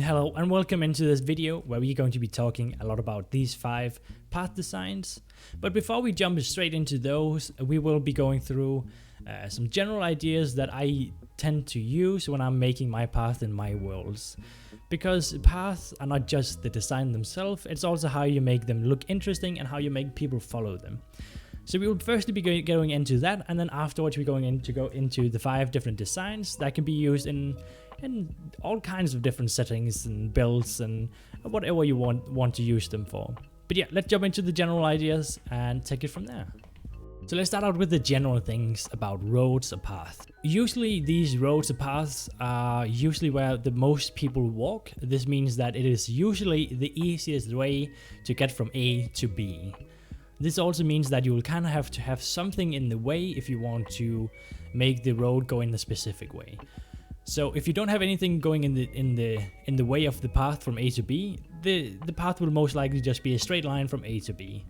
Hello and welcome into this video where we're going to be talking a lot about these 5 path designs. But before we jump straight into those, we will be going through some general ideas that I tend to use when I'm making my path in my worlds. Because paths are not just the design themselves, it's also how you make them look interesting and how you make people follow them. So we will firstly be going into that, and then afterwards we're going to go into the 5 different designs that can be used in all kinds of different settings and builds and whatever you want to use them for. But yeah, let's jump into the general ideas and take it from there. So let's start out with the general things about roads or paths. Usually these roads or paths are usually where the most people walk. This means that it is usually the easiest way to get from A to B. This also means that you will kind of have to have something in the way if you want to make the road go in a specific way. So if you don't have anything going in the way of the path from A to B, the path will most likely just be a straight line from A to B.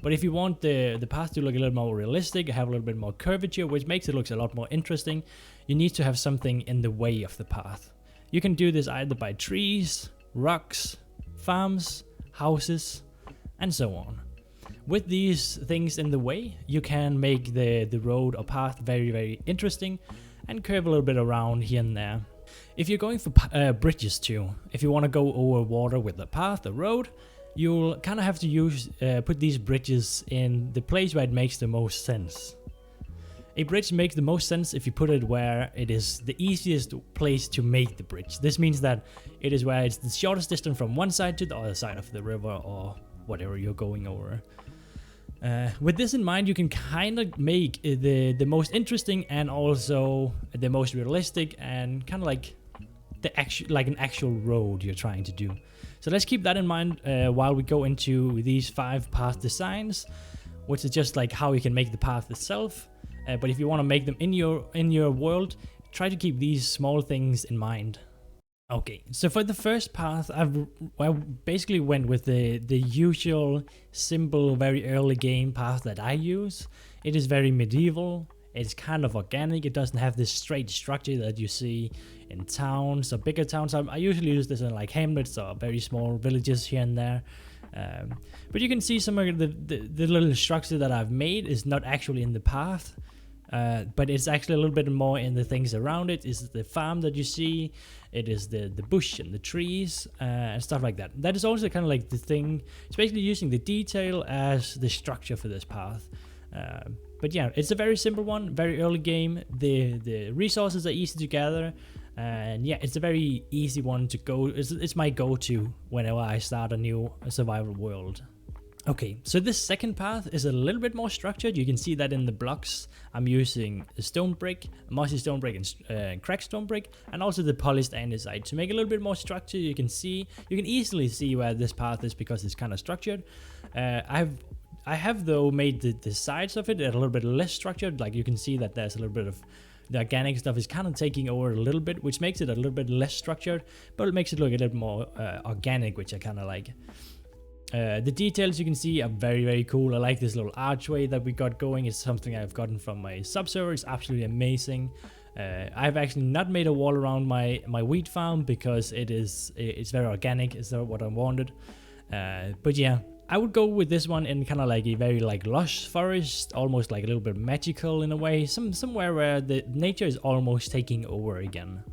But if you want the path to look a little more realistic, have a little bit more curvature, which makes it look a lot more interesting, you need to have something in the way of the path. You can do this either by trees, rocks, farms, houses, and so on. With these things in the way, you can make the road or path very, very interesting and curve a little bit around here and there. If you're going for bridges too, if you want to go over water with a path, a road, you'll kind of have to put these bridges in the place where it makes the most sense. A bridge makes the most sense if you put it where it is the easiest place to make the bridge. This means that it is where it's the shortest distance from one side to the other side of the river or whatever you're going over. With this in mind, you can kind of make the most interesting and also the most realistic and kind of like an actual road you're trying to do. So let's keep that in mind while we go into these 5 path designs, which is just like how you can make the path itself. But if you want to make them in your world, try to keep these small things in mind. Okay, so for the first path, I basically went with the usual, simple, very early game path that I use. It is very medieval, it's kind of organic, it doesn't have this straight structure that you see in towns or bigger towns. I usually use this in like hamlets or very small villages here and there. But you can see some of the little structure that I've made is not actually in the path. But it's actually a little bit more in the things around it. Is the farm that you see, it is the bush and the trees and stuff like that. That is also kind of like the thing, especially using the detail as the structure for this path. But yeah, it's a very simple one, very early game. The resources are easy to gather, and yeah, it's a very easy one to go. It's my go-to whenever I start a new survival world. Okay, so this second path is a little bit more structured. You can see that in the blocks. I'm using a stone brick, a mossy stone brick, and cracked stone brick, and also the polished andesite to make a little bit more structure. You can easily see where this path is because it's kind of structured. I have though made the sides of it a little bit less structured. Like you can see that there's a little bit of the organic stuff is kind of taking over a little bit, which makes it a little bit less structured, but it makes it look a little more organic, which I kind of like. The details you can see are very, very cool. I like this little archway that we got going. It's something I've gotten from my subserver. It's absolutely amazing. I've actually not made a wall around my wheat farm because it's very organic. It's not what I wanted. But yeah, I would go with this one in kind of like a very like lush forest, almost like a little bit magical in a way. Somewhere where the nature is almost taking over again.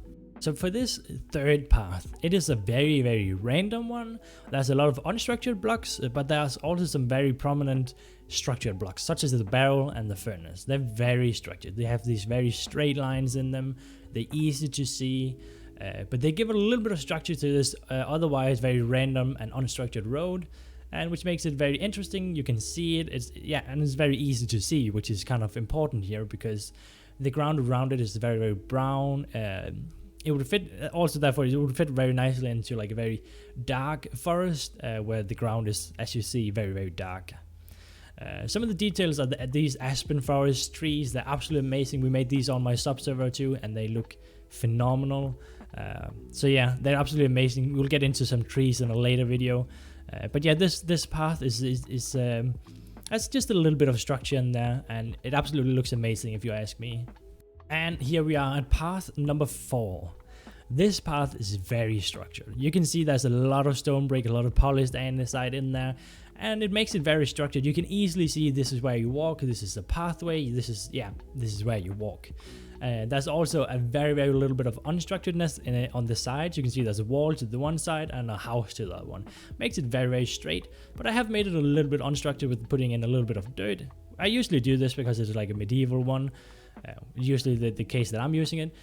So for this third path, it is a very, very random one. There's a lot of unstructured blocks, but there's also some very prominent structured blocks, such as the barrel and the furnace. They're very structured. They have these very straight lines in them. They're easy to see, but they give a little bit of structure to this otherwise very random and unstructured road, and which makes it very interesting. You can see it. And it's very easy to see, which is kind of important here because the ground around it is very, very brown. It would fit also, therefore, it would fit very nicely into like a very dark forest where the ground is, as you see, very, very dark. Some of the details are these aspen forest trees. They're absolutely amazing. We made these on my subserver too, and they look phenomenal. So yeah, they're absolutely amazing. We'll get into some trees in a later video. But yeah, this path is has just a little bit of structure in there, and it absolutely looks amazing if you ask me. And here we are at path number 4. This path is very structured. You can see there's a lot of stone brick, a lot of polished andesite in there, and it makes it very structured. You can easily see this is where you walk, this is the pathway, this is where you walk. There's also a very little bit of unstructuredness on the sides. You can see there's a wall to the one side and a house to the other one. Makes it very straight, but I have made it a little bit unstructured with putting in a little bit of dirt. I usually do this because it's like a medieval one, usually the case that I'm using it.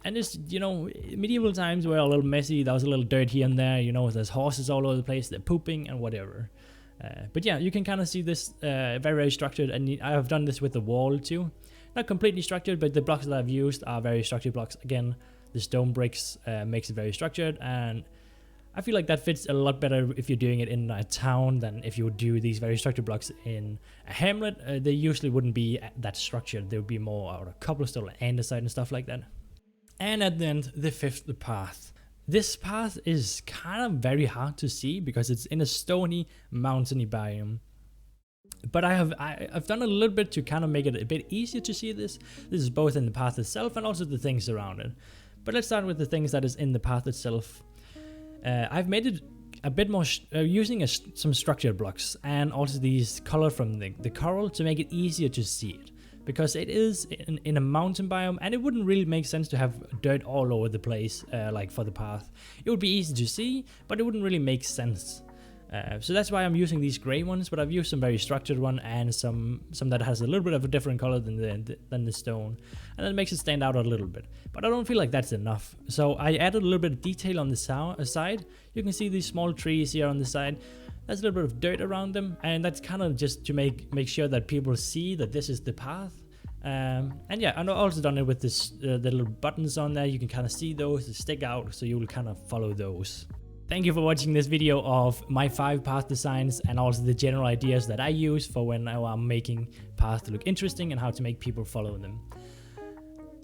And it's, you know, medieval times were a little messy. There was a little dirt here and there, you know, there's horses all over the place, they're pooping and whatever. But yeah, you can kind of see this very structured, and I have done this with the wall too. Not completely structured, but the blocks that I've used are very structured blocks. Again, the stone bricks makes it very structured, and I feel like that fits a lot better if you're doing it in a town than if you would do these very structured blocks in a hamlet. They usually wouldn't be that structured. They would be more out of cobblestone and andesite and stuff like that. And at the end, the fifth path. This path is kind of very hard to see because it's in a stony, mountainy biome. But I've done a little bit to kind of make it a bit easier to see this. This is both in the path itself and also the things around it. But let's start with the things that is in the path itself. I've made it a bit more using some structured blocks and also these color from the coral to make it easier to see it. Because it is in a mountain biome, and it wouldn't really make sense to have dirt all over the place like for the path. It would be easy to see, but it wouldn't really make sense. So that's why I'm using these gray ones, but I've used some very structured one and some that has a little bit of a different color than the stone, and that makes it stand out a little bit. But I don't feel like that's enough, so I added a little bit of detail on the side. You can see these small trees here on the side. There's a little bit of dirt around them, and that's kind of just to make sure that people see that this is the path. And yeah, I've also done it with this the little buttons on there. You can kind of see those stick out, so you will kind of follow those. Thank you for watching this video of my 5 path designs and also the general ideas that I use for when I'm making paths to look interesting and how to make people follow them.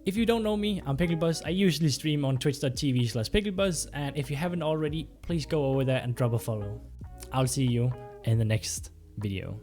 If you don't know me, I'm PickleBuzz. I usually stream on twitch.tv/PickleBuzz, and if you haven't already, please go over there and drop a follow. I'll see you in the next video.